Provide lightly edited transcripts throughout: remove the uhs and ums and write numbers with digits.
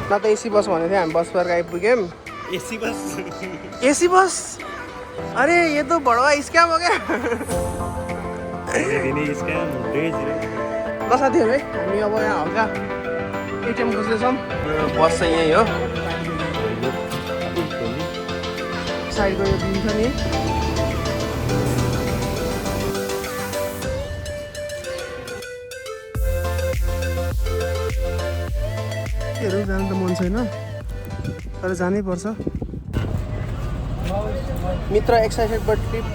न त AC bus भनेको थियो हामी बस पार्क आइपुग्यौँ एसी बस अरे ये तो बडा स्क्याम हो क्या ल साथीहरू है हामी अब यहाँ हल्का एटिएम खोज्दैछौँ बस चाहिँ यही हो साइडको यो बिल छ नि हेरौँ जानु त मन छैन तर जानै पर्छ मित्र एक्साइटेड बट ट्रिप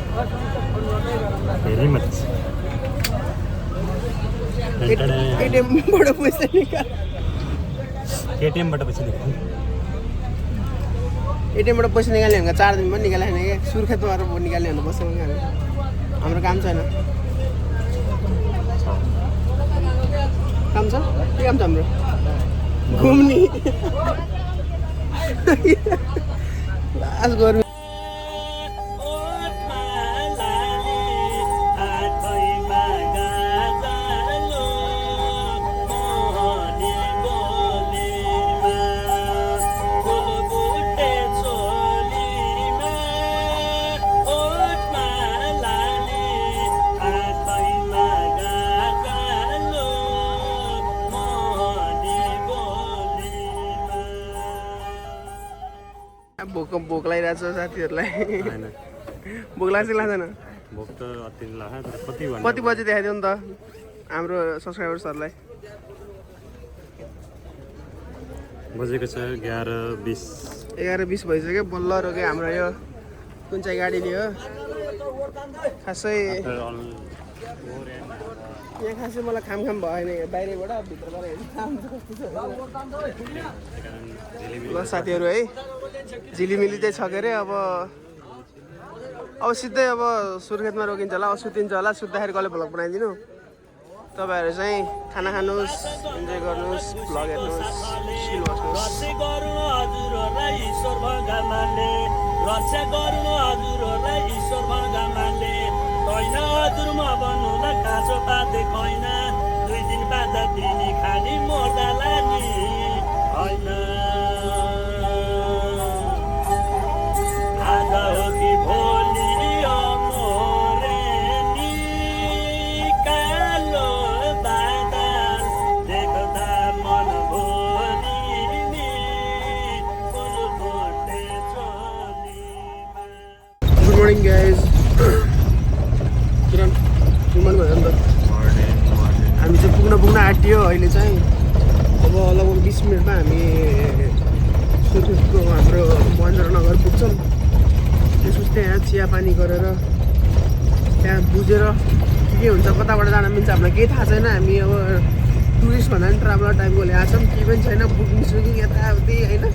एटिएमबाट पैसा निकाल एटिएमबाट पैसा निकाल्ने भनेको 4 दिन पनि निकालेको छैन क्या सुर्खेतबाट निकाल्ने भनेर बसेको हाम्रो काम छैन काम छ के काम छ हाम्रो घुम्ने लास्ट गर्मी भोक लागिरहेको छ साथीहरूलाई भोक लाग्छ कि लाग्दैन कति बजी देखाइदियो नि त हाम्रो सब्सक्राइबर्सहरूलाई बजेको छ 11:20 भइसक्यो बल्ल रोक्यो हाम्रो यो कुन चाहिँ गाडी लियो खासै यहाँ खासै मलाई खाम भएन बाहिरबाट भित्रबाट ल साथीहरू है झिलिमिली चाहिँ छ के अरे अब सिधै अब सुर्खेतमा रोकिन्छ होला सुतिन्छ होला सुत्दाखेरि कसले भ्लग बनाइदिनु तपाईँहरू चाहिँ खाना खानुहोस् इन्जोय गर्नुहोस् भ्लग हेर्नुहोस् गुड मर्निङ गाइज किरण विमान भयो नि त हामी चाहिँ पुग्न आँटियो अहिले चाहिँ अब लगभग 20 मिनटमा हामी सुर्खेतको हाम्रो महेन्द्रनगर पुग्छौँ त्यसपछि त्यहाँ चियापानी गरेर त्यहाँ बुझेर के हुन्छ कताबाट जान मिल्छ हामीलाई केही थाहा छैन हामी अब टुरिस्ट भन्दा पनि ट्राभलर टाइपको ल्याएको छौँ केही पनि छैन बुकिङ सुकिङ यताउति होइन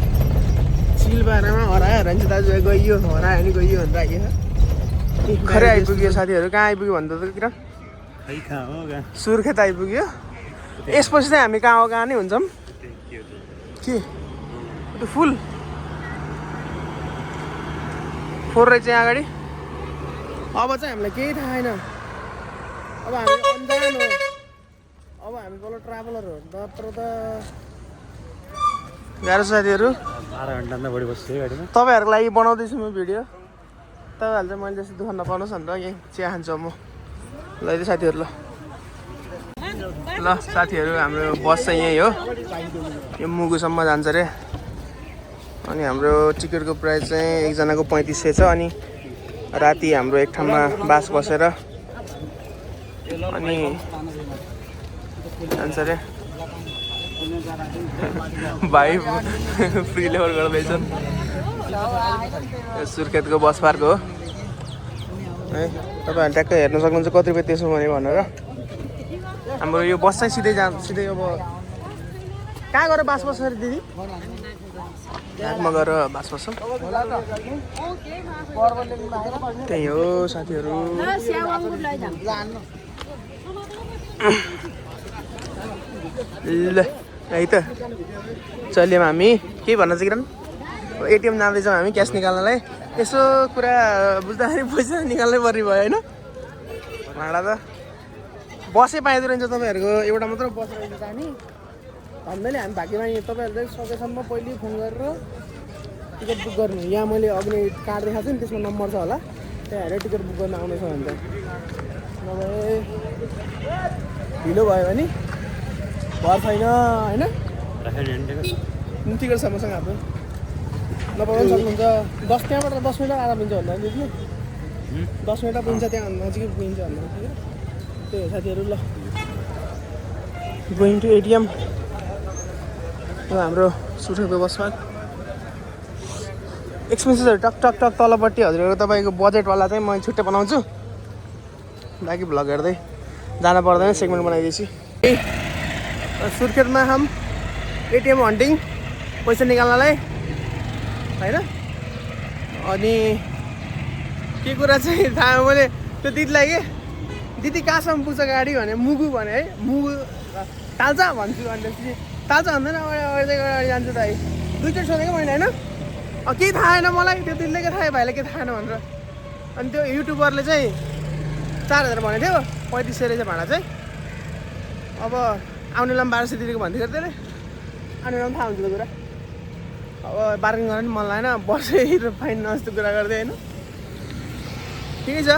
सिलबारामा हरायो नि दाजु गइयो हरायो नि गइयो भनेर आइयो खरै आइपुग्यो साथीहरू कहाँ आइपुग्यो भन्दा त किरण सुर्खेत आइपुग्यो यसपछि चाहिँ हामी कहाँ नै हुन्छौँ के त्यो फुल 4 रहेछ यहाँ अगाडि अब चाहिँ हामीलाई केही थाहा छैन अब हामी अन्जान हो अब हामी तल ट्राभलर हो नत्र त गाह्रो साथीहरू 12 घन्टा बढी बस्छु गाडीमा तपाईँहरूको लागि बनाउँदैछु म भिडियो तपाईँहरूले चाहिँ मैले जस्तो दुःख नपाउनुहोस् भनेर यहीँ चिया खान्छु म ल साथीहरू ल साथीहरू हाम्रो बस चाहिँ यही हो यो मुगुसम्म जान्छ अरे अनि हाम्रो टिकटको प्राइस चाहिँ एकजनाको 3500 छ अनि राति हाम्रो एक ठाउँमा बास बसेर अनि जान्छ अरे भाइ फ्री लेभल गर्दैछन् सुर्खेतको बस पार्क हो है तपाईँहरूले ट्याक्कै हेर्न सक्नुहुन्छ कति रुपियाँ त्यसो भनेर हाम्रो यो बस चाहिँ सिधै अब कहाँ गएर बास बस्छ अरे दिदी घाटमा गएर बास बस्छौँ त्यही हो साथीहरू ल है त चल्यौँ हामी के भन्न चाहिँ किरण एटिएम जाँदैछौँ हामी क्यास निकाल्नलाई यसो कुरा बुझ्दाखेरि पैसा निकाल्नै पर्ने भयो होइन भाडा त बसै पाइँदो रहेछ तपाईँहरूको एउटा मात्र बस रहेछ जाने भन्दैले हामी भाग्यमानी तपाईँहरूले सकेसम्म पहिले फोन गरेर टिकट बुक गर्नु। यहाँ मैले अघि कार्ड देखाएको छु नि त्यसमा नम्बर छ होला, त्यहाँ हेरेर टिकट बुक गर्न आउनेछ भने नभए ढिलो भयो भने भर छैन होइन। टिकट छ मसँग हाम्रो, नपाउनु सक्नुहुन्छ। 10 त्यहाँबाट 10 मिनट आधा पुग्छ भन्दा बुझ्नु, 10 मिनट पुग्छ त्यहाँ नजिकै पुगिन्छ भन्दा त्यो साथीहरू। ल गोइङ टु एटिएम, यो हाम्रो सुर्खेतको बसमा एक्सपेन्सेसहरू टक टक टक तलपट्टि हजुरहरू तपाईँको बजेटवाला चाहिँ म छुट्टै बनाउँछु, बाँकी भ्लग हेर्दै जान पर्दैन, सेगमेन्ट बनाइदिएछु। सुर्खेतमा हम एटिएम हन्टिङ पैसा निकाल्नलाई होइन। अनि के कुरा चाहिँ थाहा मैले त्यो दिदीलाई के दिदी कहाँसम्म पुग्छ गाडी भने मुगु भने है, मुगु ताल्छ भन्छु भनेपछि ताल्छ भन्दैन, अगाडि जान्छु त है। दुईचोटि सोधेको मैले होइन, केही थाहा छैन मलाई, त्यो दिदीले के थाहा भाइलाई के थाहा छैन भनेर। अनि त्यो युट्युबरले चाहिँ 4000 भनेको थियो, 3500 रहेछ भाडा चाहिँ। अब आउने बेलामा 1200 तिरेको भन्थ्यो त्यसले, आउने बेलामा थाहा हुन्छ त्यो कुरा। अब बार्गेन गर्न पनि मन लागेन, बसै फाइन नजस्तो कुरा गर्दै होइन। ठिकै छ,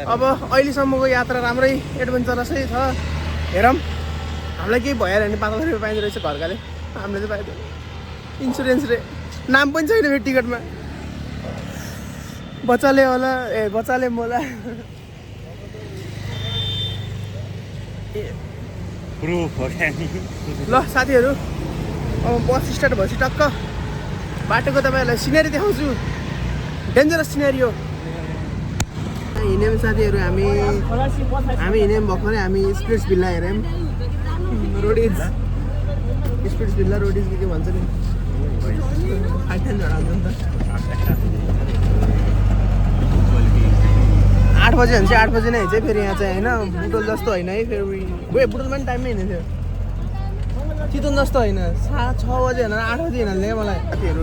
अब अहिलेसम्मको यात्रा राम्रै एडभेन्चरसै छ। हेरौँ हामीलाई केही भइहाल्यो भने 5000 रुपियाँ पाइँदो रहेछ घरकाले, हामीले चाहिँ पाइदियो। इन्सुरेन्स रे नाम पनि छैन फेरि टिकटमा, बच्चाले होला बच्चाले मोला। ल साथीहरू, अब बस स्टार्ट भएपछि टक्क बाटोको तपाईँहरूलाई सिनेरी देखाउँछु, डेन्जरस सिनेरी हो। हिँड्यौँ साथीहरू, हामी हिँड्यौँ भर्खरै, हामी स्पिरिट्स भिल्ला हेऱ्यौँ, रोडिज स्पिरिट्स भिल्ला रोडिज के भन्छ नि, 8 बजे हुन्छ, 8 बजे नै हुन्छ फेरि यहाँ चाहिँ होइन। बुटोल जस्तो होइन है, फेरि बुटोलमा पनि टाइममै हिँड्ने थियो, चितवन जस्तो होइन। 6 बजे होइन 8 बजे हिँड्ने मलाई। साथीहरू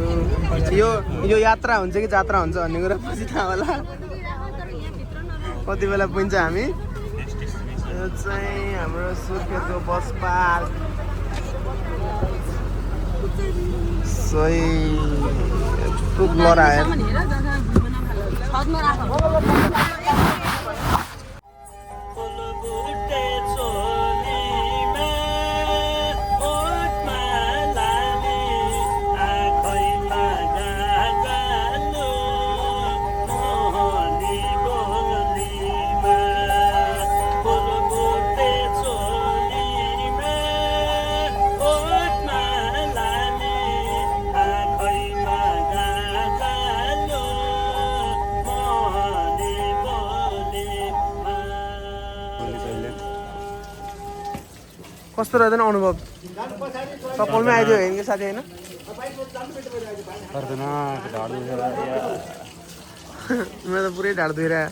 यो यात्रा हुन्छ कि जात्रा हुन्छ भन्ने कुरा पछि थाहा होला, कति बेला पुग्छ हामी। यो चाहिँ हाम्रो सुर्खेतको बस पार्क, सही यस्तो ब्लर आयो। कस्तो रहेछ अनुभव? कपालमै आइदियो होइन साथी होइन? मेरो त पुरै ढाड धोइरह्यो।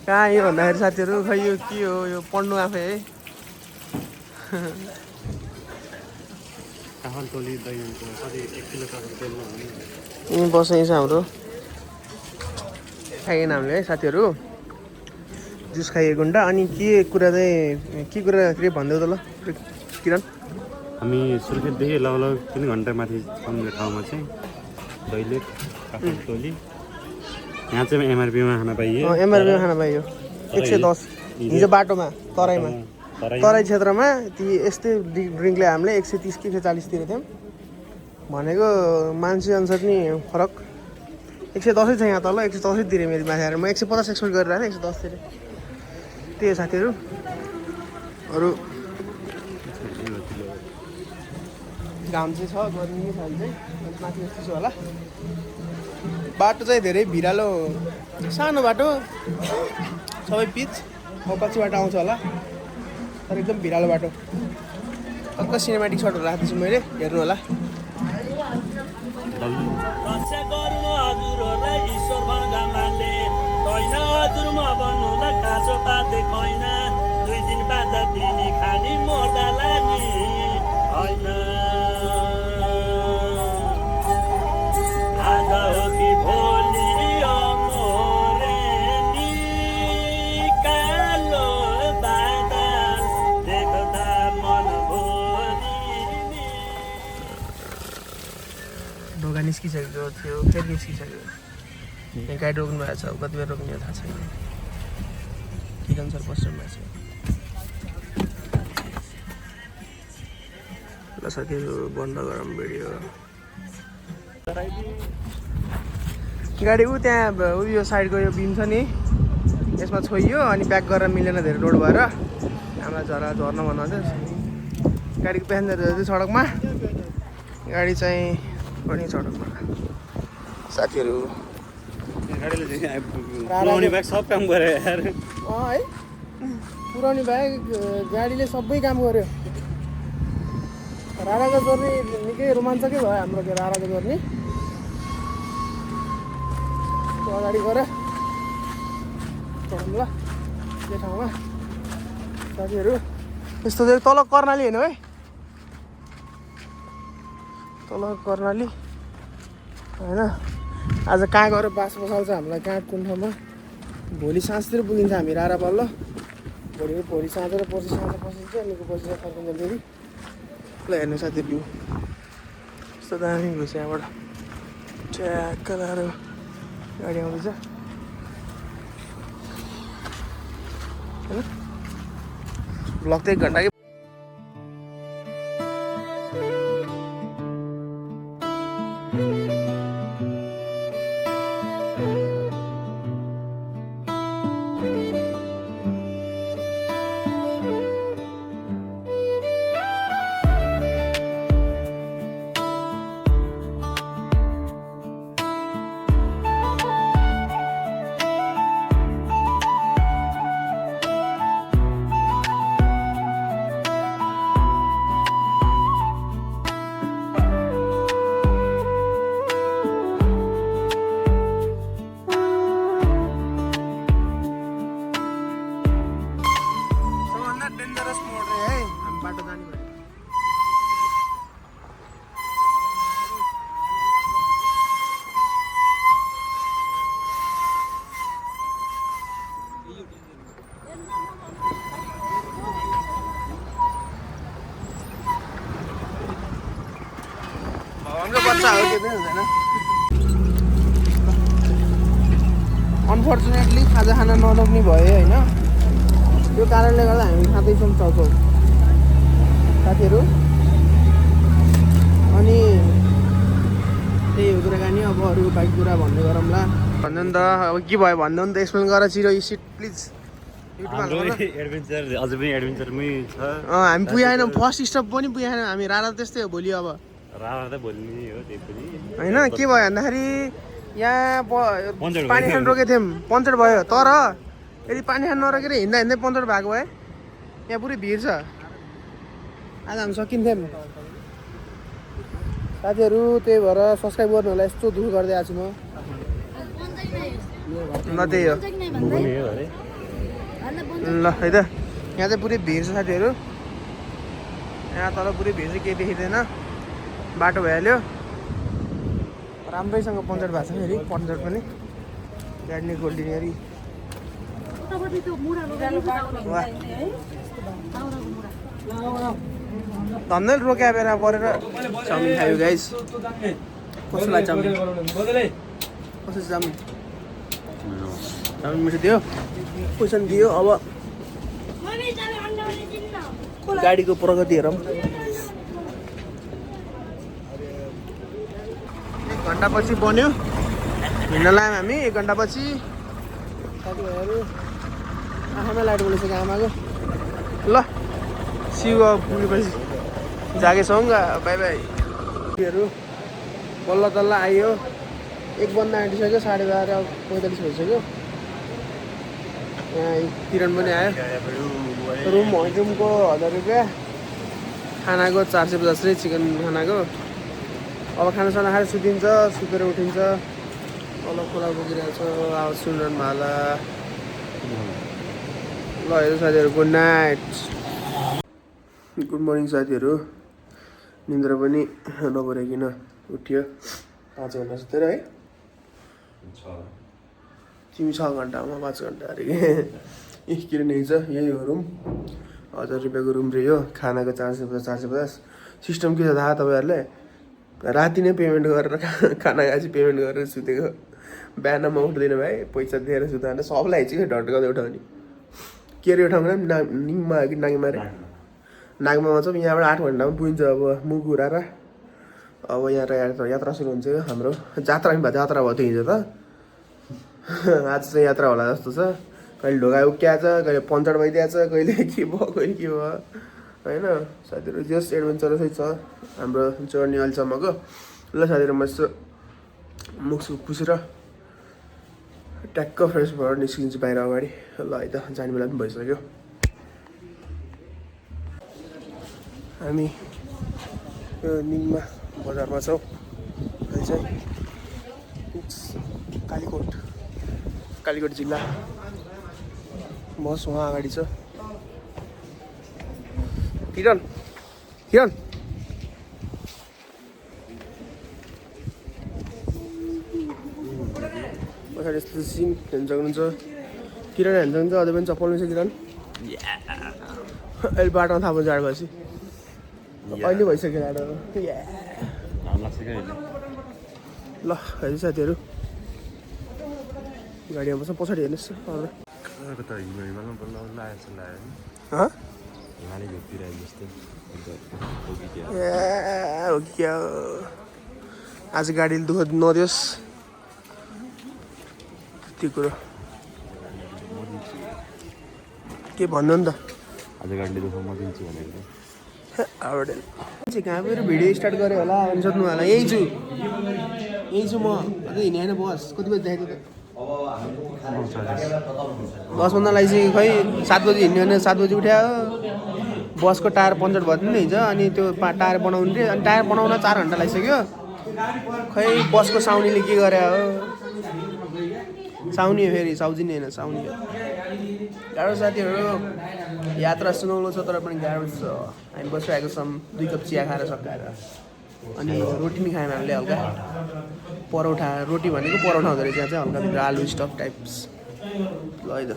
कहाँ यो भन्दाखेरि साथीहरू, खै यो के हो, यो पढ्नु आफै है। बसै छ हाम्रो, खाइएन हामीले है साथीहरू, जुस खाइएको गुन्डा। अनि के कुरा चाहिँ के भनिदेऊ त ल किरण। हामी सुर्खेतदेखि लगभग 3 घन्टा माथि सम्झे ठाउँमा चाहिँ दैलेख काठमाडौँ, यहाँ चाहिँ एमआरपीमा खाना पाइयो। एमआरपीमा खाना पाइयो 110 हिजो बाटोमा तराईमा, तराई क्षेत्रमा ती यस्तै ड्रिङ्कले हामीले 130 कि 140 तिरेको थियौँ। भनेको मान्छे अनुसार नि फरक। 110 छ यहाँ तल, 110 तिरेँ मेरो माथि आएर। म 150 एक्सपेक्ट गरेर आएँ, 110 तिरेँ। त्यही हो साथीहरू। अरू घाम चाहिँ छ, गर्मी छ अहिले चाहिँ, माथि जस्तो छ होला। बाटो चाहिँ धेरै भिरालो, सानो बाटो, सबै पिच, म पछिबाट आउँछ होला, तर एकदम भिरालो बाटो। टक्क सिनेमेटिक सटहरू राख्दैछु मैले, हेर्नु होला। थियो फेरि निस्किसक्यो यहाँ गाडी रोक्नु भएको छ अब कति बेर रोक्ने हो थाहा छैन ठिक अनुसार बसिरहनु भएको छ ल साथीहरू बन्द गरौँ भिडियो गाडी ऊ त्यहाँ उयो साइडको यो बिम छ नि यसमा छोइयो अनि ब्याक गरेर मिलेन धेरै रोड भएर हामीलाई झर्न भन्नुहुन्थ्यो गाडीको प्यासेन्जरहरू चाहिँ सडकमा गाडी चाहिँ पनि सडकमा साथीहरू पुऱ्याउने ब्याग सब काम गरे यार है पुऱ्याउने बाहेक गाडीले सबै काम गर्यो राराको जर्नी निकै रोमाञ्चकै भयो हाम्रो त्यो राराको जर्नी अगाडि गएर चढौँ ल त्यो ठाउँमा साथीहरू यस्तो चाहिँ तल कर्णाली होइन है तल कर्णाली होइन आज कहाँ गएर बास बसाल्छ हामीलाई कहाँ कुन ठाउँमा भोलि साँझतिर पुगिन्छ हामी रारा पल्ल भोलि साँझ र पर्सि साँझ पसिन्छ अनि पछि फर्किन्छ फेरि ल हेर्नु साथी भ्यू यस्तो दामी भ्यू छ यहाँबाट ट्याक्क लगाएर गाडी आउँदैछ होइन ब्लग त 1 घन्टा कि डेन्जरस मोड है हामी बाटो जाने भयो भगवानको बच्चा हो त्यो पनि हुँदैन अनफर्चुनेटली खाजा खान नलग्ने भयो होइन त्यो कारणले गर्दा हामी खाँदैछौँ चाउचाउ साथीहरू अनि त्यही हो कुराकानी अब अरू बाइक कुरा भन्ने गरौँला भन्नु नि त अब के भयो भन्नु नि त एक्सप्लेन गर चिरो यी सिट प्लिज एडभेन्चर अझै पनि एडभेन्चरमै छ हामी पुगेन फर्स्ट स्टप पनि पुगेन हामी रारा त्यस्तै हो भोलि अब रारा त भोलि हो त्यही पनि होइन के भयो भन्दाखेरि यहाँ पानी खान रोकेको थियौँ पङ्चर भयो तर यदि पानी खान नरोकेर हिँड्दा हिँड्दै पङ्चर भएको भए यहाँ पुरै भिड छ आज हामी सकिन्थ्यौँ साथीहरू त्यही भएर सब्सक्राइब गर्नु होला यस्तो दुःख गर्दै आएको छु म ल त्यही हो ल है त यहाँ चाहिँ पुरै भिड छ साथीहरू यहाँ तल पुरै भिड चाहिँ केही देखिँदैन बाटो भइहाल्यो राम्रैसँग पङ्चर भएको छ फेरि पङ्चर पनि गाडी नै गोल्डिङ हेरी धन्दै रोक्या बेला परेर चाउमिन खायो गाइस कस्तो लाग्यो चाउमिन कस्तो चाउमिन चाउमिन मिठो दियो पैसा दियो अब गाडीको प्रगति हेरौँ 1 घन्टा पछि बन्यो हिँड्न लाग्यौँ हामी 1 घन्टा पछि साथीभाइहरू आँखामा लाइट बोलिसक्यो आमाको ल सिउ पुगेपछि जागेछौँ बाई बाई बल्ल तल्ल आइयो 1 बन्दा आँटिसक्यो 12:45 भइसक्यो यहाँ किरण पनि आयो रुमको 1000 रुपियाँ खानाको 450 चिकन खानाको अब खानासाना खाएर सुतिन्छ सुतेर उठिन्छ तल खोला बोकिरहेको छ आवाज सुनिरहनु होला ल हेर्नु साथीहरू गुड नाइट गुड मर्निङ साथीहरू निन्द्रा पनि नपरेकिन उठ्यो 5 घन्टा सुतेर है तिमी 6 घन्टामा 5 घन्टा अरे के नै छ यही हो रुम 1000 रुपियाँको रुम रह्यो खानाको 450 सिस्टम के छ थाहा तपाईँहरूले राति नै पेमेन्ट गरेर खाना खाएपछि पेमेन्ट गरेर सुतेको बिहानमा उठ्दैन भाइ पैसा दिएर सुताएर सबलाई चाहिँ ढटकाउँदै उठाउने के अरे उठाउनु निङमा कि नाङमा अरे नागमामा चाहिँ यहाँबाट 8 घन्टामा पुगिन्छ अब मुख घुराएर अब यहाँ यात्रा सुरु हुन्छ हाम्रो जात्रा पनि भयो जात्रा भयो त्यो हिजो त आज चाहिँ यात्रा होला जस्तो छ कहिले ढोका उक्किया छ कहिले पञ्चर भइदिएको छ कहिले के भयो होइन साथीहरू जस्ट एडभेन्चरसै छ हाम्रो जर्नी अहिलेसम्मको ल साथीहरू म यसो मुखसुख पुसेर ट्याक्क फ्रेस भएर निस्किन्छु बाहिर अगाडि ल है त जाने बेला पनि भइसक्यो हामी यो निङमा बजारमा छौँ अहिले चाहिँ कालीकोट जिल्ला बस वहाँ अगाडि छ किरण पछाडि यस्तो सिन हेर्नु सक्नुहुन्छ किरण हेर्नु सक्नुहुन्छ अझै पनि चप्पल छ किरण अहिले बाटोमा थाहा पाउँछ 8 बजी अहिले भइसक्यो बाटो ल है साथीहरू गाडीमा बस्छ पछाडि हेर्नुहोस् हो क्या आज गाडीले दुःख नदियोस् त्यो कुरो के भन्नु नि त आज गाडीले दुःख म दिन्छु भनेको चाहिँ कहाँ गएर भिडियो स्टार्ट गरेँ होला भनि सोध्नु होला यही छु म अझै हिँडेँ होइन बस कति बजी देखेको त 10 लगाइसक्यो खै 7 बजी हिँड्यो भने 7 बजी उठ्यो बसको टायर पञ्चर भयो नि हिजो अनि त्यो टायर बनाउनु रे अनि टायर बनाउन 4 घन्टा लागिसक्यो खै बसको साउनीले के गरे हो साउनी हो फेरि साउजिनी होइन साउनी हो गाह्रो साथीहरू यात्रा सुनौलो छ तर पनि गाह्रो छ हामी बसिरहेको छौँ 2 कप चिया खाएर सकाएर अनि रोटी पनि खायौँ हामीले हल्का परौठा रोटी भनेको परौठा हुँदो रहेछ यहाँ चाहिँ हल्का भित्र आलु स्टफ टाइप्स ल है त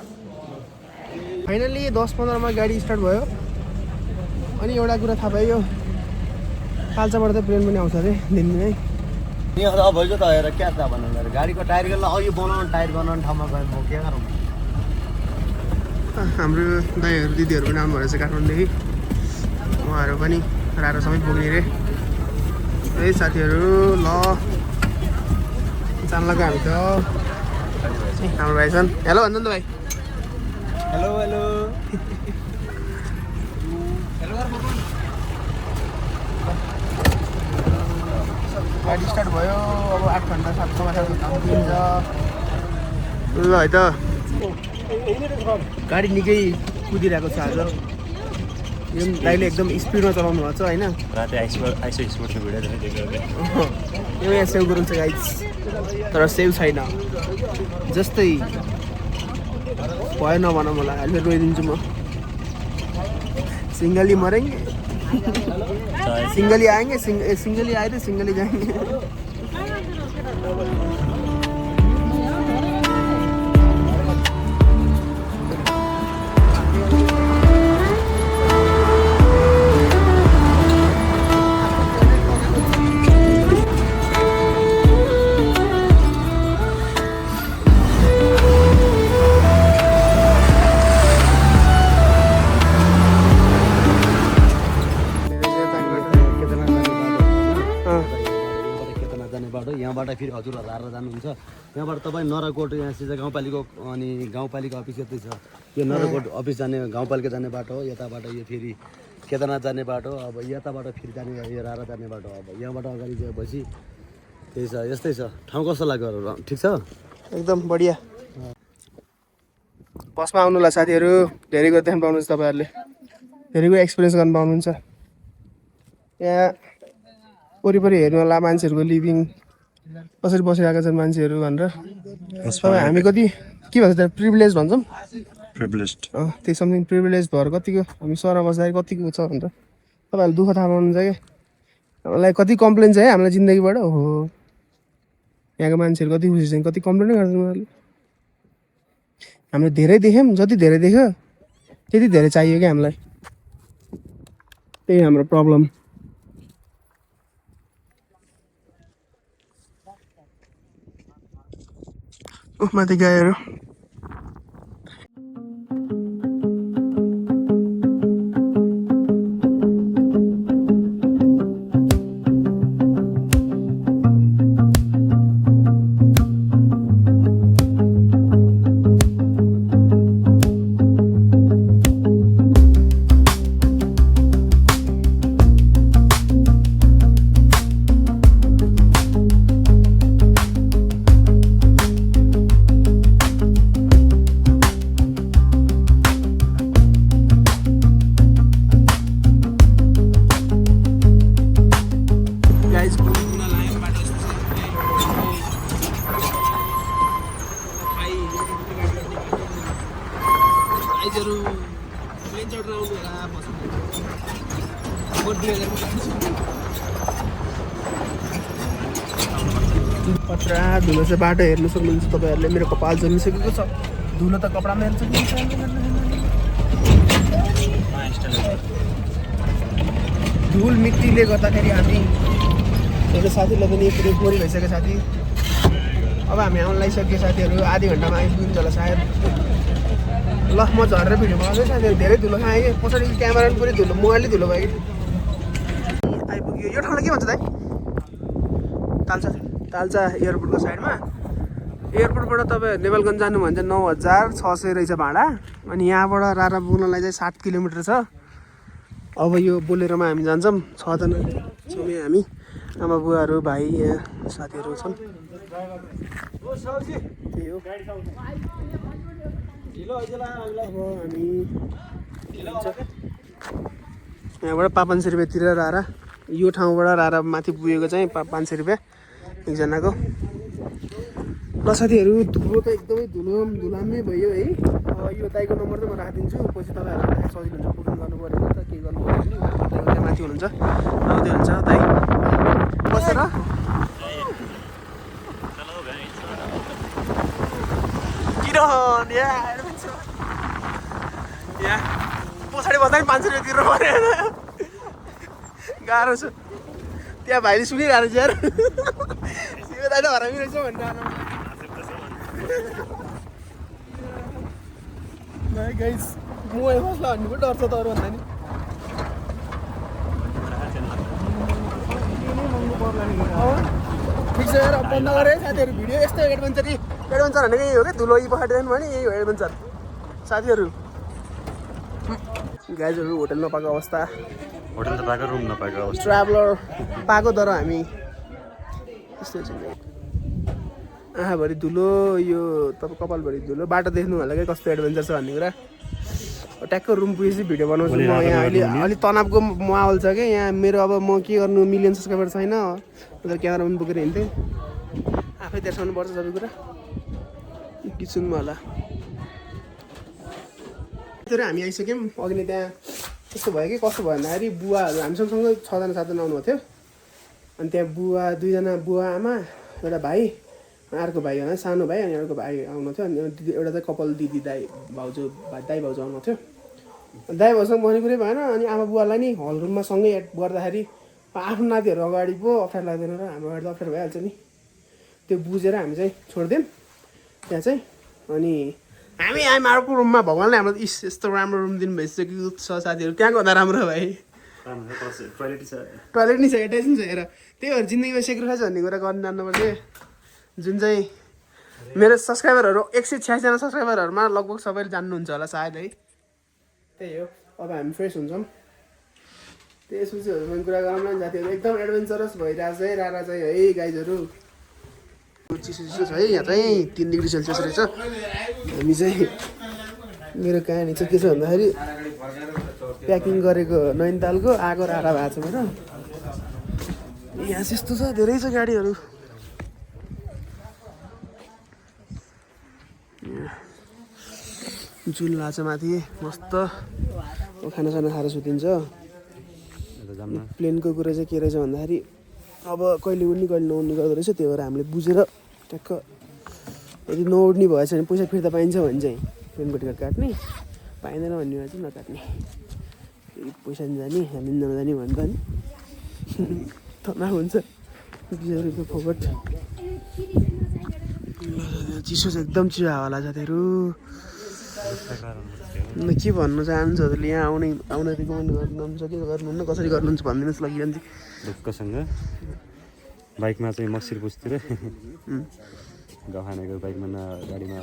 फाइनल्ली 10-15 गाडी स्टार्ट भयो अनि एउटा कुरा थाहा पायो कालचाबाट त प्लेन पनि आउँछ अरे दिनदिनै यहाँ अब भइगयो त हेर क्या छ भन्नु गाडीको टायर अघि बनाउनु टायर बनाउने ठाउँमा गयो म के गरौँ हाम्रो दाइहरू दिदीहरू पनि आउनु रहेछ काठमाडौँदेखि उहाँहरू पनि राम्रोसँगै पुग्ने रे है साथीहरू ल जान लाग्यो हामी त हाम्रो भाइ छन् हेलो भन्नु त भाइ हेलो गाडी स्टार्ट भयो अब 8 घन्टा 7 घन्टा पुगिन्छ ल है त गाडी निकै कुदिरहेको छ आज यो दाइले एकदम स्पिडमा चलाउनु भएको छ होइन राति आइसो स्पोर्ट्सको भिडियो देखेको यो यहाँ सेभ गराउँछ गाइज तर सेभ छैन जस्तै भयो नभन मलाई अहिले रोइदिन्छु म सिङ्गली मरेंगे सिङ्गली आएंगे सिङ्गली आए थे सिङ्गली जाएंगे यहाँबाट फेरि हजुरहरू हारेर जानुहुन्छ यहाँबाट तपाईँ नरकोट यहाँ सिधा गाउँपालिका अनि गाउँपालिका अफिस यतै छ यो नरकोट अफिस जाने गाउँपालिका जाने बाटो हो यताबाट यो फेरि केदारनाथ जाने बाटो अब यताबाट फेरि जाने यो रारा जाने बाटो अब यहाँबाट अगाडि गएपछि त्यही छ यस्तै छ ठाउँ कस्तो लाग्यो ठिक छ एकदम बढिया बसमा आउनुलाई साथीहरू धेरै कुरा देख्न पाउनुहुन्छ तपाईँहरूले धेरै कुरा एक्सपिरियन्स गर्न पाउनुहुन्छ यहाँ वरिपरि हेर्नु होला मान्छेहरूको लिभिङ कसरी बसिरहेका छन् मान्छेहरू भनेर तपाईँ हामी कति के भन्छ त्यहाँ प्रिभिलेज भन्छौँ त्यही समथिङ प्रिभिलेज भएर कतिको हामी सहरमा बस्दाखेरि कतिको छ भनेर तपाईँहरूले दुःख थाहा पाउनुहुन्छ क्या हामीलाई कति कम्प्लेन छ है हामीलाई जिन्दगीबाट हो यहाँको मान्छेहरू कति खुसी छन् कति कम्प्लेनै गर्छन् उनीहरूले हामीले धेरै देख्यौँ जति धेरै देख्यो त्यति धेरै चाहियो क्या हामीलाई त्यही हाम्रो प्रब्लम माथि गाईहरू कत्रा धुलो चाहिँ बाटो हेर्नु सक्नुहुन्छ तपाईँहरूले मेरो कपाल जमिसकेको छ धुलो त कपडामा हेर्छ धुल मिट्टीले गर्दाखेरि हामी मेरो साथीलाई पनि पुरै फोरी भइसक्यो साथी अब हामी आउन लागिसक्यो साथीहरू आधी घन्टामा आइपुगिन्छ होला सायद ल म झरेर भिडियो बनाउँदै साथीहरू धेरै धुलो खाएँ कि पछाडि क्यामेरा पनि पुरै धुलो मोबाइलले धुलो भयो कि आइपुग्यो यो ठाउँलाई के भन्छ दाइ ताल्चा एयरपोर्टको साइडमा एयरपोर्टबाट तपाईँ नेपालगञ्ज जानु भने चाहिँ 9600 रहेछ भाडा अनि यहाँबाट रारा पुग्नलाई चाहिँ 7 किलोमिटर छ अब यो बोलेरोमा हामी जान्छौँ 6 जना छौँ हामी आमा बुवाहरू भाइ यहाँ साथीहरू छन् त्यही हो अब हामी यहाँबाट 500 रुपियाँतिर रारा यो ठाउँबाट रारा माथि पुगेको चाहिँ 500 रुपियाँ एकजनाको ल साथीहरू धुलो त एकदमै धुलामै भयो है यो दाइको नम्बर चाहिँ म राखिदिन्छु पछि तपाईँहरूलाई सजिलो हुन्छ बुकिङ गर्नु पऱ्यो त के गर्नु पऱ्यो भने त्यहाँ माथि हुनुहुन्छ आउँदै हुन्छ दाइ बसेर किरण यहाँ पछाडि बस्दा पनि 500 रुपियाँ तिर्नु पऱ्यो गाह्रो छ त्यहाँ भाइले सुनिरहेको रहेछ यार यो दाइ त हरामी रहेछ भनेर गाइस मोबाइल फस्ला भन्नु पो डर छ त अरू भन्दा नि ठिक छ यार अब बन्द गरेँ साथीहरू भिडियो यस्तो एडभेन्चर भनेको यही हो क्या धुलो यी पखाइ जानु भने यही हो एडभेन्चर साथीहरू गाइजहरू होटल नपाएको अवस्था होटल त पाएको रुम नपाएको अवस्था ट्राभलर पाएको तर हामी यस्तो छ आँखाभरि धुलो यो तपाईँ कपालभरि धुलो बाटो देख्नु होला क्या कस्तो एडभेन्चर छ भन्ने कुरा ट्याक्क रुम पुगेपछि भिडियो बनाउँछु म यहाँ अहिले अलिक तनावको माहौल छ क्या यहाँ मेरो अब म के गर्नु मिलियन सब्सक्राइबर छैन मतलब क्यामेरा पनि बोकेर हिँड्थेँ आफै तेर्साउनु पर्छ सबै कुरा कि सुन्नु होला तर हामी आइसक्यौँ अघि नै त्यहाँ त्यस्तो भयो कि कस्तो भयो भन्दाखेरि बुवाहरू हामीसँग 6 जना 7 जना आउनुभएको थियो अनि त्यहाँ बुवा 2 जना बुवा आमा एउटा भाइ अर्को भाइ होइन सानो भाइ अनि अर्को भाइ आउनु थियो अनि एउटा चाहिँ कपाल दिदी दाइ भाउजू आउनु थियो दाइ भाउजूसँग भन्ने कुरै भएन अनि आमा बुवालाई नि हल रुममा सँगै एड गर्दाखेरि आफ्नो नातिहरू अगाडि पो अप्ठ्यारो लाग्दैन र हाम्रो अगाडि त अप्ठ्यारो भइहाल्छ नि त्यो बुझेर हामी चाहिँ छोडिदियौँ त्यहाँ चाहिँ अनि हामी अर्को रुममा भगवान्ले हाम्रो यस्तो राम्रो रुम दिनु भइसकेको छ साथीहरू त्यहाँ गर्दा राम्रो भाइ टोइलेट नि छ एट्याच नि छ हेर त्यही भएर जिन्दगीमा सेक्रिफाइस भन्ने कुरा गर्नु जान्नुपर्छ जुन चाहिँ मेरो सब्सक्राइबरहरू 186 जना सब्सक्राइबरहरूमा लगभग सबैले जान्नुहुन्छ होला सायद है त्यही हो अब हामी फ्रेस हुन्छौँ त्यसपछि कुरा गरौँ न जातिहरू एकदम एडभेन्चरस भइरहेछ है रारा चाहिँ है गाइजहरू चिसो छ है यहाँ चाहिँ 3 डिग्री सेल्सियस रहेछ हामी चाहिँ मेरो कहानी चाहिँ के छ भन्दाखेरि प्याकिङ गरेको नैनीतालको आगो रारा भएको छ मेरो यहाँ त्यस्तो छ धेरै छ गाडीहरू जुन लाग्छ माथि मस्त खानासाना खाएर सुतिन्छ प्लेनको कुरा चाहिँ के रहेछ भन्दाखेरि अब कहिले उड्ने कहिले नउड्ने गर्दो रहेछ त्यही भएर हामीले बुझेर ट्याक्क यदि नउड्ने भएछ भने पैसा फिर्ता पाइन्छ भने चाहिँ प्लेनको टिकट काट्ने पाइँदैन भन्ने भए चाहिँ नकाट्ने पैसा नि जाने हामी पनि नजाने भन्छ नि तनाव हुन्छ 20 रुपियाँ फोकट चिसो चाहिँ एकदम चिसो हावा साथीहरू। के भन्नु चाहन्छ हजुरले यहाँ आउने रिकमेन्ड गर्नुहुन्छ कि गर्नुहुन्न, कसरी गर्नुहुन्छ भनिदिनुहोस् लगिरहन्छ ढुक्कसँग बाइकमा चाहिँ मक्सिर पुसतिर गफानेको बाइकमा न गाडीमा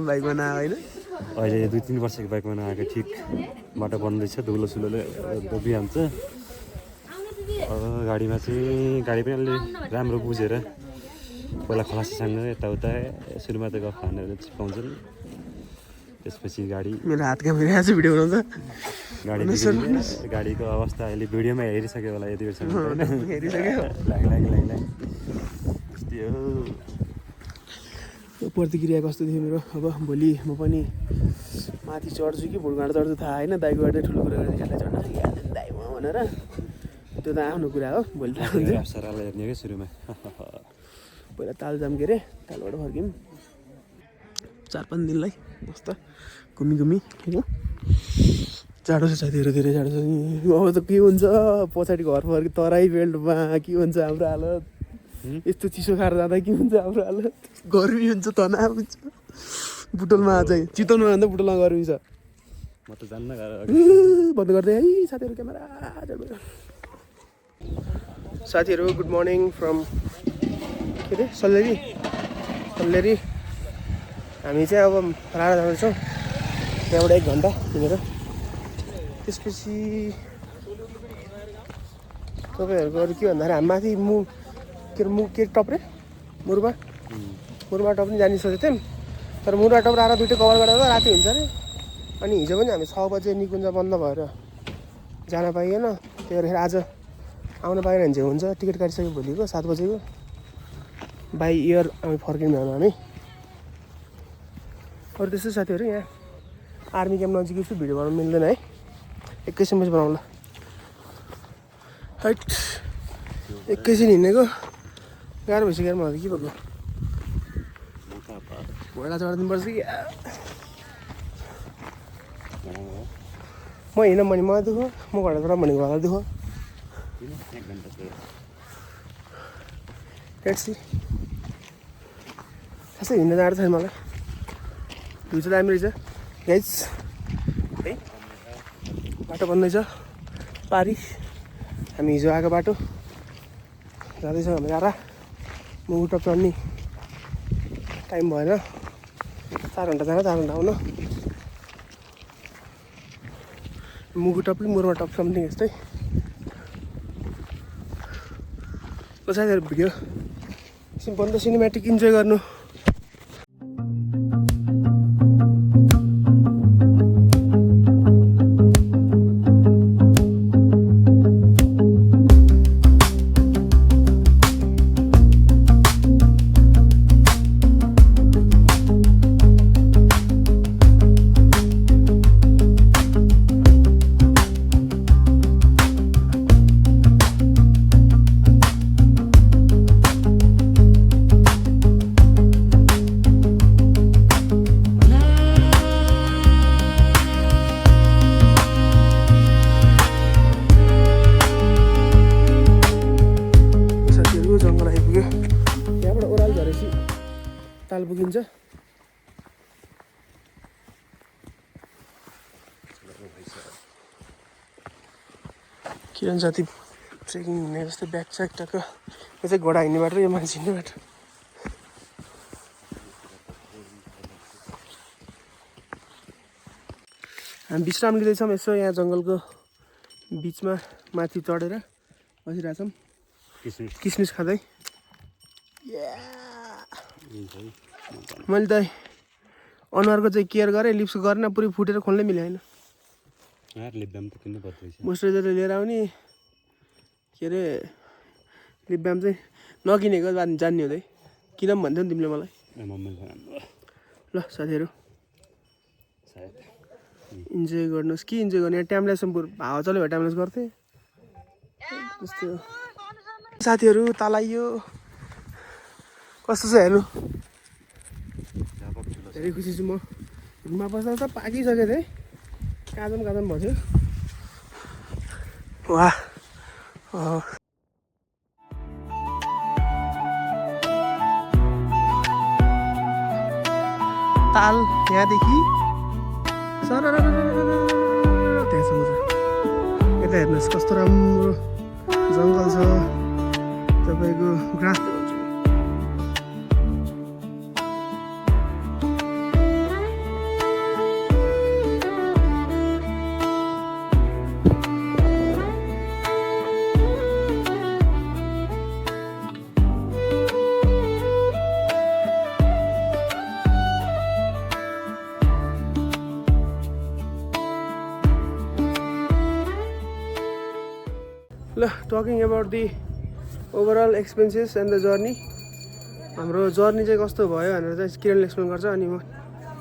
बाइकमा न होइन अहिले 2-3 वर्षको बाइकमा नआएको ठिक बाटो बन्दैछ, धुलो सुलोले दबिहाल्छ। गाडीमा चाहिँ गाडी पनि अलि राम्रो बुझेर पहिला खलासीसँग यताउता सुरुमा त गफ हानेर चिप्काउँछन्, त्यसपछि गाडी मेरो हात कामिरहेको छ भिडियो बनाउँदा। गाडीको अवस्था अहिले भिडियोमा हेरिसक्यो होला यति बेरसम्म हेरिसक्यो लाग प्रतिक्रिया कस्तो थियो मेरो। अब भोलि म पनि माथि चढ्छु कि भुटघाट चढ्छु थाहा होइन, बाइक गाडी ठुलो कुरा गर्दै चढ्न दाइमा भनेर, त्यो त आफ्नो कुरा हो। भोलि थाहा हुन्छ। सरालाई हेर्ने क्या सुरुमा पहिला ताल जाम के अरे, तालबाट फर्क्यौँ 4-5 दिनलाई मस्त घुमी होइन। जाडो छ साथीहरू, धेरै जाडो छ नि। अब त के हुन्छ पछाडि घर फर्कि तराई बेल्टमा के हुन्छ हाम्रो हालत, यस्तो चिसो खाएर जाँदा के हुन्छ हाम्रो हालत, गर्मी हुन्छ तनाव हुन्छ। बुटोलमा चाहिँ चितवनमा जाँदा बुटोलमा गर्मी छ। म त जान्न बन्द गर्दै है साथीहरू क्यामेरा। साथीहरू गुड मर्निङ फ्रम के अरे सल्लेरी। हामी चाहिँ अब राडा जाँदैछौँ, त्यहाँबाट 1 घन्टा हिँडेर। त्यसपछि तपाईँहरूको अरू के भन्दाखेरि हामी माथि के टप्रे मुरुमा टप पनि जाने सोचेको थियौँ, तर मुरुमा टप आएर दुइटै कभर गरेर राति हुन्छ अरे। अनि हिजो पनि हामी 6 बजे निकुञ्ज बन्द भएर जान पाइएन, त्यही भएर आज आउन पाएन भने चाहिँ हुन्छ। टिकट काटिसक्यो भोलिको 7 बजेको, बाई एयर हामी फर्किनु भएन हामी। अरू त्यस्तै साथीहरू, यहाँ आर्मी क्याम्प नजिकै छु, भिडियो बनाउनु मिल्दैन है, एकैछिनपछि बनाउँला। हैट एकैछिन हिँडेको गाह्रो भइसक्यो मलाई के भन्नु। घोडा चढिदिनुपर्छ कि म हिँड भने मलाई दुःख, म घोडा चढाउँ भनेको होला दुःख। ट्याक्सी खासै हिँड्न जाँडो छैन मलाई, भ्यू चाहिँ दामी रहेछ गाइज है। बाटो बन्दैछ पारी, हामी हिजो आएको बाटो जाँदैछौँ हामी आरा। मुगु टप चढ्ने टाइम भएन, 4 घन्टा जान 4 घन्टा आउन। मुगु टप मुरुमा टप समथिङ यस्तै। साथीहरू भिडियो सिम्पल त सिनेमेटिक इन्जोय गर्नु। ताल पुगिन्छ। किरण साथी ट्रेकिङ हिँड्ने जस्तै ब्याक स्याक टक्क, यो चाहिँ घोडा हिँड्ने बाटो, यो मान्छे हिँड्ने बाटो। हामी विश्राम लिँदैछौँ यसो यहाँ जङ्गलको बिचमा माथि चढेर बसिरहेछौँ किसमिस खाँदै। मैले त अनुहारको चाहिँ केयर गरेँ, लिप्सको गरेन, पुरै फुटेर खोल्नै मिल्यो होइन। मोइस्चराइजर लिएर आउने के अरे, लिप बाम चाहिँ नकिनेको जान्ने हुँदै, किन पनि भन्थ्यौ नि तिमीले मलाई। ल साथीहरू इन्जोय गर्नुहोस्। के इन्जोय गर्ने, टाइमलेस हावा चल्यो भए टाइमलेस गर्थेँ त्यस्तो। साथीहरू तलाइयो कस्तो छ हेर्नु, धेरै खुसी छु म। घुममा बस्दा त पाकिसकेको थिएँ, काजम भयो। वाह ताल यहाँदेखि सर त्यहाँ समुद्र यता हेर्नुहोस् कस्तो राम्रो जङ्गल छ तपाईँको ग्रास ल talking about the overall expenses and the journey हाम्रो जर्नी चाहिँ कस्तो भयो भनेर चाहिँ किरणले एक्सप्लेन गर्छ अनि म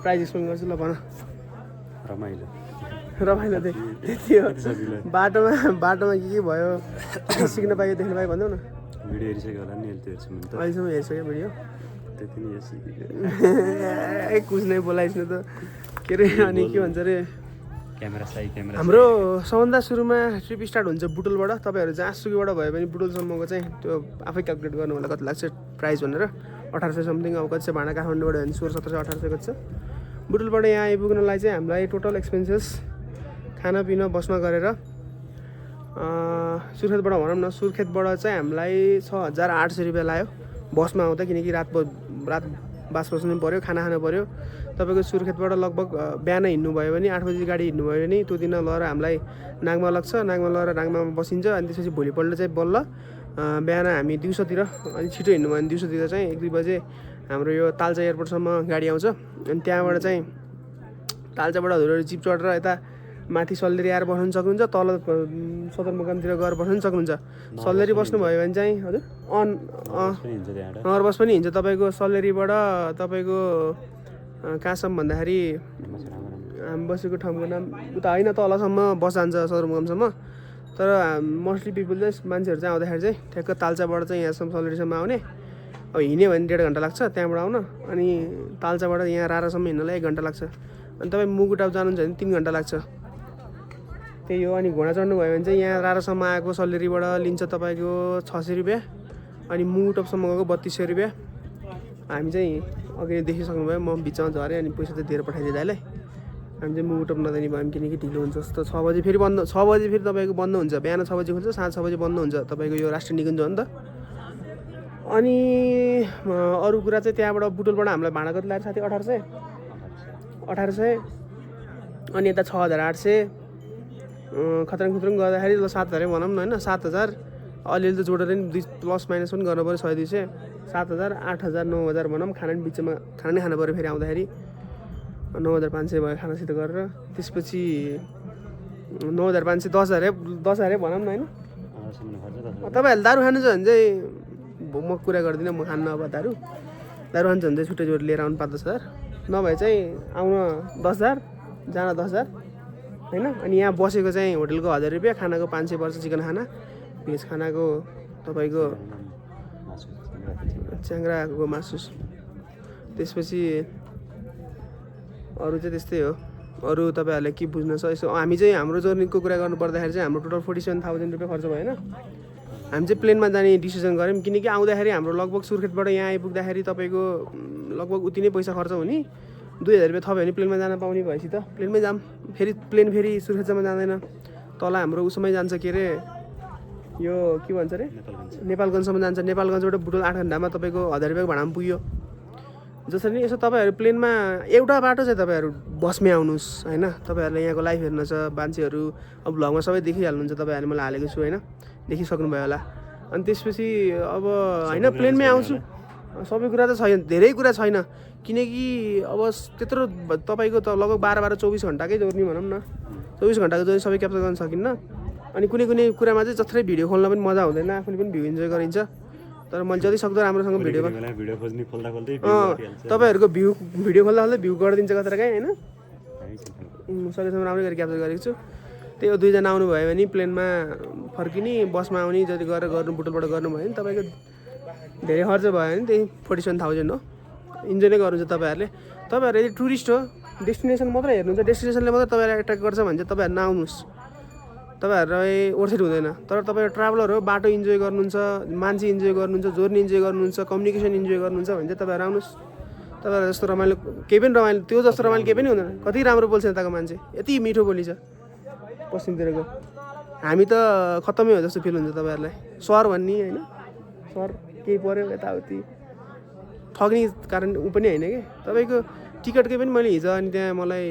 प्राइज एक्सप्लेन गर्छु ल भन रमाइलो रमाइलो त्यति हो बाटोमा के भयो के सिक्न पायो देख्न पायो भनौँ न भिडियो हेरिसक्यो होला नि अहिले त्यो हेर्छु भने त अहिलेसम्म हेरिसक्यो भिडियो त्यति नै हेर्छु कुछ नै बोलाइसनु त के अरे अनि के भन्छ अरे क्यामेरा हाम्रो सबभन्दा सुरुमा ट्रिप स्टार्ट हुन्छ बुटोलबाट तपाईँहरू जहाँसुकैबाट भयो भने बुटोलसम्मको चाहिँ त्यो आफै क्यालकुलेट गर्नु होला कति लाग्छ प्राइस भनेर 1800 समथिङ अब कति छ भाडा काठमाडौँबाट भने 1600-1700 कति छ बुटोलबाट यहाँ आइपुग्नलाई चाहिँ हामीलाई टोटल एक्सपेन्सेस खानापिना बस्न गरेर सुर्खेतबाट भनौँ न सुर्खेतबाट चाहिँ हामीलाई 6800 रुपियाँ लाग्यो बसमा आउँदा किनकि रात बास बस्नु पऱ्यो खाना खानु पऱ्यो तपाईँको सुर्खेतबाट लगभग बिहान हिँड्नुभयो भने 8 बजी गाडी हिँड्नुभयो भने त्यो दिन लगेर हामीलाई नागमा लाग्छ नागमा लगेर नागमामा बसिन्छ अनि त्यसपछि भोलिपल्ट चाहिँ बल्ल बिहान हामी दिउँसोतिर अनि छिटो हिँड्नुभयो भने दिउँसोतिर चाहिँ 1-2 बजे हाम्रो यो तालचा एयरपोर्टसम्म गाडी आउँछ अनि त्यहाँबाट चाहिँ तालचाबाट धुरेर जिप चढेर यता माथि सल्लेरी आएर बस्नु सक्नुहुन्छ तल सदरमुकामतिर गएर बस्नु सक्नुहुन्छ सल्लेरी बस्नुभयो भने चाहिँ हजुर नगर बस पनि हिँड्छ तपाईँको सल्लेरीबाट तपाईँको कहाँसम्म भन्दाखेरि हामी बसेको ठाउँको नाम उता होइन तलसम्म बस जान्छ सदरमुकामसम्म तर मोस्टली पिपल चाहिँ मान्छेहरू चाहिँ आउँदाखेरि चाहिँ ठ्याक्क तालचाबाट चाहिँ यहाँसम्म सल्लेरीसम्म आउने अब हिँड्यो भने 1.5 घन्टा लाग्छ त्यहाँबाट आउन अनि तालचाबाट यहाँ रारासम्म हिँड्नलाई 1 घन्टा लाग्छ अनि तपाईँ मुगुटाप जानुहुन्छ भने 3 घन्टा लाग्छ त्यही हो अनि घोडा चढ्नु भयो भने चाहिँ यहाँ रारासम्म आएको सल्लेरीबाट लिन्छ तपाईँको 600 रुपियाँ अनि मुगुटापसम्मको 3200 रुपियाँ हामी चाहिँ अघि देखिसक्नुभयो म बिचमा झरेँ अनि पैसा चाहिँ दिएर पठाइदिएँ दाइलाई हामी चाहिँ मुगुटाप नदिने भयौँ किनकि ढिलो हुन्छ जस्तो 6 बजी फेरि बन्द 6 बजी फेरि तपाईँको बन्द हुन्छ बिहान 6 बजी खुल्छ साँझ 6 बजी बन्द हुन्छ तपाईँको यो राष्ट्रिय निकुञ्ज हो नि त अनि अरू कुरा चाहिँ त्यहाँबाट बुटोलबाट हामीलाई भाडा कति लाग्यो साथी 1800 अनि यता 6800 खतरङ गर्दाखेरि ल 7000 भनौँ न होइन 7000 अलिअलि त जोडेर नि प्लस माइनस पनि गर्नु पऱ्यो 100-200 7000 8000 9000 भनौँ खाना पनि बिचमा खाना नै खानु पऱ्यो फेरि आउँदाखेरि 9500 भयो खानासित गरेर त्यसपछि 9500 10000 भनौँ न होइन तपाईँहरूले दारु खानु छ भने चाहिँ म कुरा गर्दिनँ म खान्न अब दारु खानु छ भने चाहिँ छुट्टै जोड लिएर आउनु 5-10 हजार नभए चाहिँ आउन 10000 जान 10000 होइन अनि यहाँ बसेको चाहिँ होटलको 1000 रुपियाँ खानाको 500 पर्छ चिकन खाना भेज खानाको तपाईँको च्याङ्ग्राको मासु त्यसपछि अरू चाहिँ त्यस्तै हो अरू तपाईँहरूले के बुझ्न छ यसो हामी चाहिँ हाम्रो जर्नीको कुरा गर्नु पर्दाखेरि चाहिँ हाम्रो टोटल 47,000 रुपियाँ खर्च भएन हामी चाहिँ प्लेनमा जाने डिसिजन गऱ्यौँ किनकि आउँदाखेरि हाम्रो लगभग सुर्खेतबाट यहाँ आइपुग्दाखेरि तपाईँको लगभग उति नै पैसा खर्च हुने 2000 रुपियाँ थप्यो भने प्लेनमा जान पाउने भएपछि त प्लेनमै जाऊँ फेरि प्लेन फेरि सुर्खेतसम्म जाँदैन तल हाम्रो उसमै जान्छ के अरे यो के भन्छ अरे नेपालगञ्जसम्म जान्छ नेपालगञ्जबाट बुटोल 8 घन्टामा तपाईँको 1000 रुपियाँको भाडामा पुग्यो जसरी यसो तपाईँहरू प्लेनमा एउटा बाटो चाहिँ तपाईँहरू बसमै आउनुहोस् होइन तपाईँहरूलाई यहाँको लाइफ हेर्न छ मान्छेहरू अब भ्लगमा सबै देखिहाल्नुहुन्छ तपाईँहरूले मलाई हालेको छु होइन देखिसक्नुभयो होला अनि त्यसपछि अब होइन प्लेनमै आउँछु सबै कुरा त छैन धेरै कुरा छैन किनकि अब त्यत्रो तपाईँको त लगभग 12-24 घन्टाकै जर्नी भनौँ न 24 घन्टाको जर्नी सबै क्याप्चर गर्न सकिन्न अनि कुनै कुरामा चाहिँ जत्रै भिडियो खोल्न पनि मजा हुँदैन आफूले पनि भ्यू इन्जोय गरिन्छ तर मैले जति सक्दो राम्रोसँग भिडियो तपाईँहरूको भिडियो खोल्दा भ्यू गरिदिन्छ कता काहीँ होइन सकेसम्म राम्रै गरी क्याप्चर गरेको छु त्यही हो 2 जना आउनुभयो भने प्लेनमा फर्किने बसमा आउने जति गरेर गर्नु बुटोलबाट गर्नुभयो भने तपाईँको धेरै खर्च भयो भने त्यही 47,000 हो इन्जोय नै गर्नुहुन्छ तपाईँहरू यदि टुरिस्ट हो डेस्टिनेसन मात्रै हेर्नुहुन्छ डेस्टिनेसनले मात्रै तपाईँलाई एट्र्याक्ट गर्छ भने चाहिँ तपाईँहरू नआउनुहोस् तपाईँहरूलाई ओर्सेट हुँदैन तर तपाईँ ट्राभलर हो बाटो इन्जोय गर्नुहुन्छ मान्छे इन्जोय गर्नुहुन्छ जर्नी इन्जोय गर्नुहुन्छ कम्युनिकेसन इन्जोय गर्नुहुन्छ भने चाहिँ तपाईँहरू आउनुहोस् तपाईँहरू जस्तो रमाइलो केही पनि रमाइलो त्यो जस्तो रमाइलो केही पनि हुँदैन। कति राम्रो बोल्छ यताको मान्छे, यति मिठो बोली छ पश्चिमतिरको। हामी त खत्तमै हो जस्तो फिल हुन्छ तपाईँहरूलाई। सर भन्ने होइन, सर केही पऱ्यो यताउति ठग्ने कारण ऊ पनि होइन कि। तपाईँको टिकटकै पनि मैले हिजो अनि त्यहाँ मलाई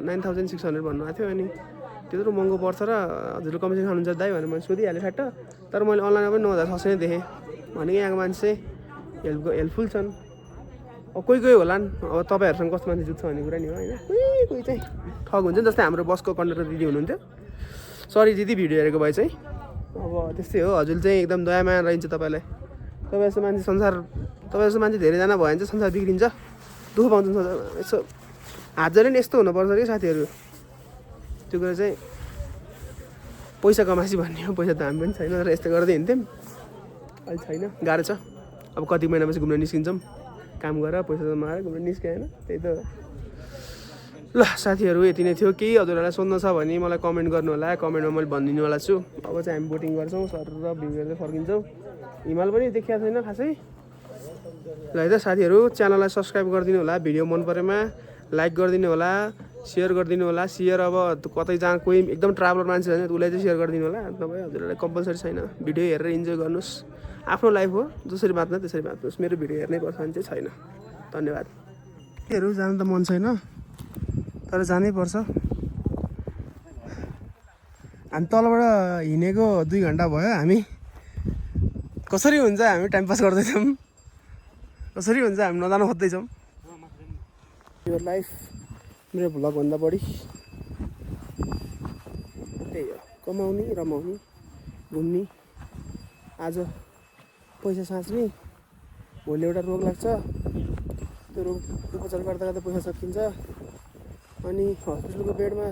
9600 भन्नुभएको थियो। अनि त्यत्रो महँगो पर्छ र हजुरले कमिसन खानुहुन्छ दाइ भनेर मैले सोधिहालेँ ठ्याट्ट। तर मैले अनलाइनमा पनि 9600 नै देखेँ। भनेको यहाँको मान्छे हेल्पफुल छन्। अब कोही कोही होला नि, अब तपाईँहरूसँग कस्तो मान्छे जुत्छ भन्ने कुरा नि हो होइन। कोही कोही चाहिँ ठग हुन्छ नि। जस्तै हाम्रो बसको कन्डक्टर दिदी हुनुहुन्थ्यो, सरी दिदी भिडियो हेरेको भए चाहिँ। अब त्यस्तै हो, हजुर चाहिँ एकदम दयामाया रहन्छ तपाईँलाई। तपाईँ जस्तो मान्छे संसार, तपाईँ जस्तो मान्छे धेरैजना भयो भने चाहिँ संसार बिग्रिन्छ, दुःख पाउँछ संसार। यसो हात जोड्यो नि, यस्तो हुनुपर्छ कि साथीहरू। त्यो कुरा चाहिँ पैसा कमासी भन्ने हो। पैसा त हामी पनि छैन र यस्तो गर्दै हिँड्थ्यौँ। अहिले छैन, गाह्रो छ। अब कति महिनापछि घुम्न निस्किन्छौँ, काम गरेर पैसा जमाएर घुम्न निस्क्यो होइन। त्यही त ल साथीहरू, यति नै थियो। केही हजुरहरूलाई सोध्न छ भने मलाई कमेन्ट गर्नु होला, कमेन्टमा मैले भनिदिनु होला छु। अब चाहिँ हामी बोटिङ गर्छौँ सर र भ्यू हेर्दै फर्किन्छौँ। हिमाल पनि देखिएको छैन खासै। ल है त साथीहरू, च्यानललाई सब्सक्राइब गरिदिनु होला, भिडियो मन परेमा लाइक गरिदिनु होला, सेयर गरिदिनु होला। सेयर अब कतै जहाँ कोही एकदम ट्राभलर मान्छे छ भने उसलाई चाहिँ सेयर गरिदिनु होला। नभए हजुरहरूलाई कम्पलसरी छैन, भिडियो हेरेर इन्जोय गर्नुहोस्। आफ्नो लाइफ हो, जसरी बाँच्न त्यसरी बाँच्नुहोस्। मेरो भिडियो हेर्नै पर्छ भने चाहिँ छैन। धन्यवाद। हेरौँ, जानु त मन छैन तर जानै पर्छ। हामी तलबाट हिँडेको 2 घन्टा भयो। हामी कसरी हुन्छ, हामी टाइम पास गर्दैछौँ। कसरी हुन्छ, हामी नजानु खोज्दैछौँ। यो लाइफ मेरो भ्लगभन्दा बढी त्यही हो, कमाउने रमाउने घुम्ने। आज पैसा साँच्ने, भोलि एउटा रोग लाग्छ, त्यो रोग उपचार गर्दा गर्दा पैसा सकिन्छ। अनि हस्पिटलको बेडमा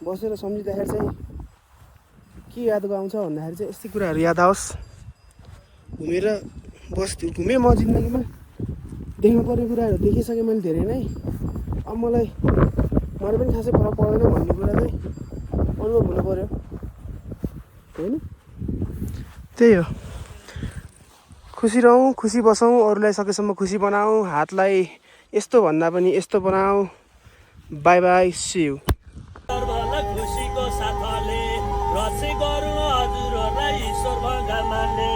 बसेर सम्झिँदाखेरि चाहिँ के याद आउँछ भन्दाखेरि चाहिँ यस्तै कुराहरू याद आओस्। घुमेँ म जिन्दगीमा, देख्नु पर्ने कुराहरू देखिसकेँ मैले धेरै नै। अब मलाई पनि खासै फरक पर्दैन भन्ने कुरा चाहिँ अनुभव हुनु पऱ्यो होइन। त्यही हो, खुसी रहौँ, खुसी बसौँ, अरूलाई सकेसम्म खुसी बनाऊ। हातलाई यस्तो भन्दा पनि यस्तो बनाऊ। Bye bye, see you. खुसीको साथले रक्षा गर्नु हजुरहरूलाई ईश्वर भगवानले,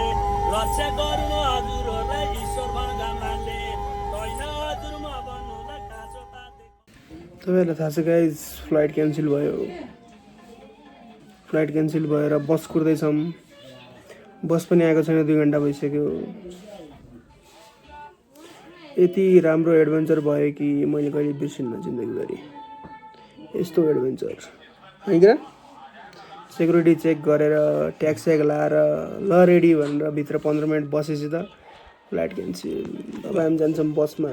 रक्षा गर्नु हजुरहरूलाई ईश्वर भगवानले। होइन हजुर म भन्नुलाई काँचो पाते। तपाईँहरूलाई थाहा छ गाइज, फ्लाइट क्यान्सल भयो। फ्लाइट क्यान्सल भएर बस कुर्दैछौँ। बस पनि आएको छैन, 2 घन्टा भइसक्यो। यति राम्रो एडभेन्चर भयो कि मैले कहिले बिर्सिन्न जिन्दगीभरि। यस्तो एडभेन्चर होइन किन। सेक्युरिटी चेक गरेर ट्याग स्याग लाएर ल रेडी भनेर भित्र 15 मिनट बसेपछि त फ्लाइट क्यान्सल। अब हामी जान्छौँ बसमा।